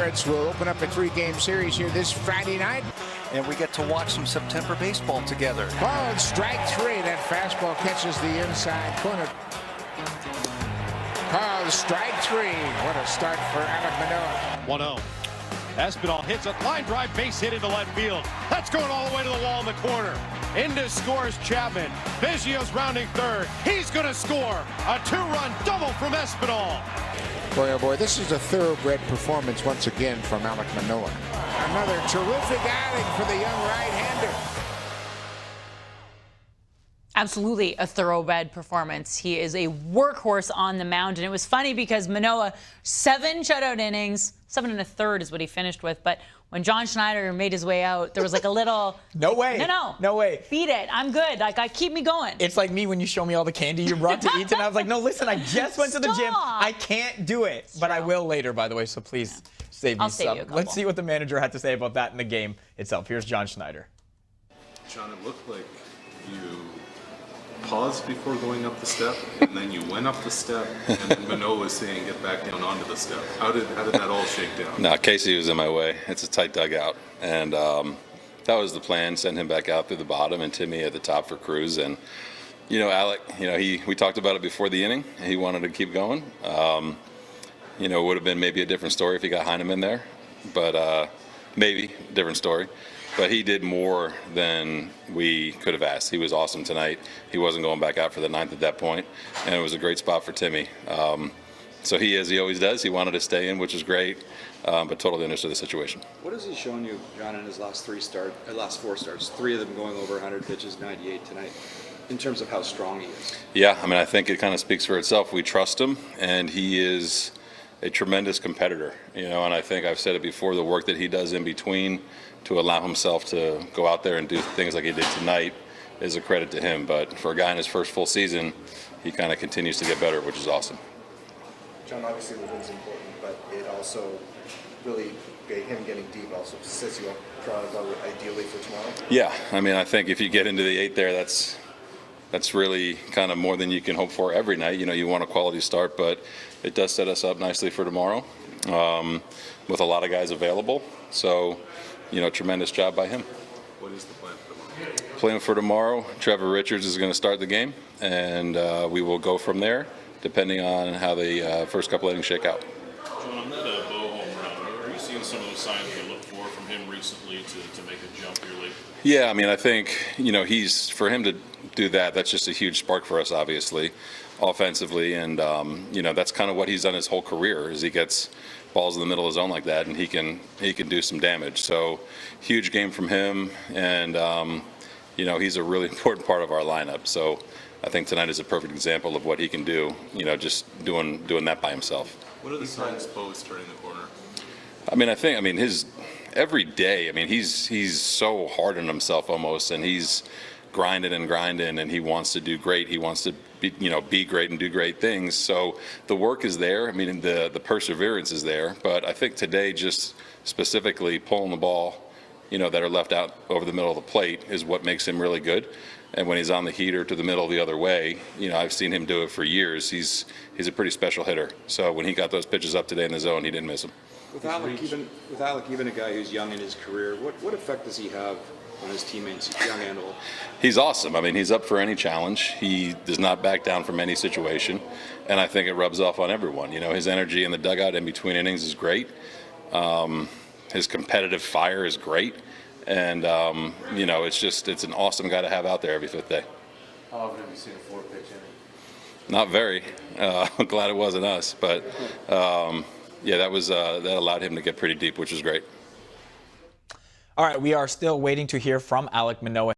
Pirates will open up a 3-game series here this Friday night. And we get to watch some September baseball together. Ball and strike 3. That fastball catches the inside corner. Called strike 3. What a start for Alek Manoah. 1-0. Espinal hits a line drive base hit into left field. That's going all the way to the wall in the corner. Into scores Chapman. Biggio's rounding third. He's going to score. A 2-run double from Espinal. Boy, oh boy, this is a thoroughbred performance once again from Alek Manoah. Another terrific outing for the young right-hander. Absolutely a thoroughbred performance. He is a workhorse on the mound. And it was funny because Manoah, 7 shutout innings, 7 1/3 is what he finished with. But when John Schneider made his way out, there was like a little... No way. No way. Beat it. I'm good. Keep me going. It's like me when you show me all the candy you brought to eat. And I was like, no, listen, I just went to the gym. I can't do it. But I will later, by the way. So please save me some. Let's see what the manager had to say about that in the game itself. Here's John Schneider. John, it looked like you paused before going up the step, and then you went up the step, and then Manoah was saying get back down onto the step. How did that all shake down? No, Casey was in my way. It's a tight dugout, and that was the plan, send him back out through the bottom and Timmy at the top for Cruz. And, you know, Alec, we talked about it before the inning. He wanted to keep going. It would have been maybe a different story if he got Heineman there, but maybe different story. But he did more than we could have asked. He was awesome tonight. He wasn't going back out for the 9th at that point, and it was a great spot for Timmy. So he, as he always does, he wanted to stay in, which is great, but totally understood the situation. What has he shown you, John, in his last 4 starts? 3 of them going over 100 pitches, 98 tonight, in terms of how strong he is? Yeah, I think it kind of speaks for itself. We trust him, and he is a tremendous competitor. And I think I've said it before, the work that he does in between to allow himself to go out there and do things like he did tonight is a credit to him. But for a guy in his first full season, he kind of continues to get better, which is awesome. John, obviously the win's important, but it also really, him getting deep also sets you up ideally for tomorrow. Yeah, I think if you get into the 8th there, that's really kind of more than you can hope for every night. You want a quality start, but it does set us up nicely for tomorrow with a lot of guys available. So, tremendous job by him. What is the plan for tomorrow? Plan for tomorrow, Trevor Richards is going to start the game, and we will go from there, depending on how the first couple innings shake out. John, on that Bo home run, are you seeing some of those signs you look for from him recently to make a jump here lately? Yeah, I think, he's, for him to do that, that's just a huge spark for us, obviously, offensively, and, that's kind of what he's done his whole career, is he gets balls in the middle of the zone like that, and he can do some damage. So, huge game from him, and, he's a really important part of our lineup. So, I think tonight is a perfect example of what he can do, just doing that by himself. What are the signs Bo's turning the corner? His every day, he's so hard on himself almost, and he's grinding, and he wants to do great. He wants to be great and do great things. So the work is there. The perseverance is there. But I think today, just specifically pulling the ball, that are left out over the middle of the plate is what makes him really good. And when he's on the heater to the middle the other way, I've seen him do it for years. He's a pretty special hitter. So when he got those pitches up today in the zone, he didn't miss them. With Alek, even a guy who's young in his career, what effect does he have on his teammates, young and old? He's awesome. He's up for any challenge. He does not back down from any situation, and I think it rubs off on everyone. His energy in the dugout in between innings is great. His competitive fire is great, and it's an awesome guy to have out there every 5th day. How often have you seen a 4-pitch inning? Not very. I'm glad it wasn't us, but that allowed him to get pretty deep, which was great. All right, we are still waiting to hear from Alek Manoah.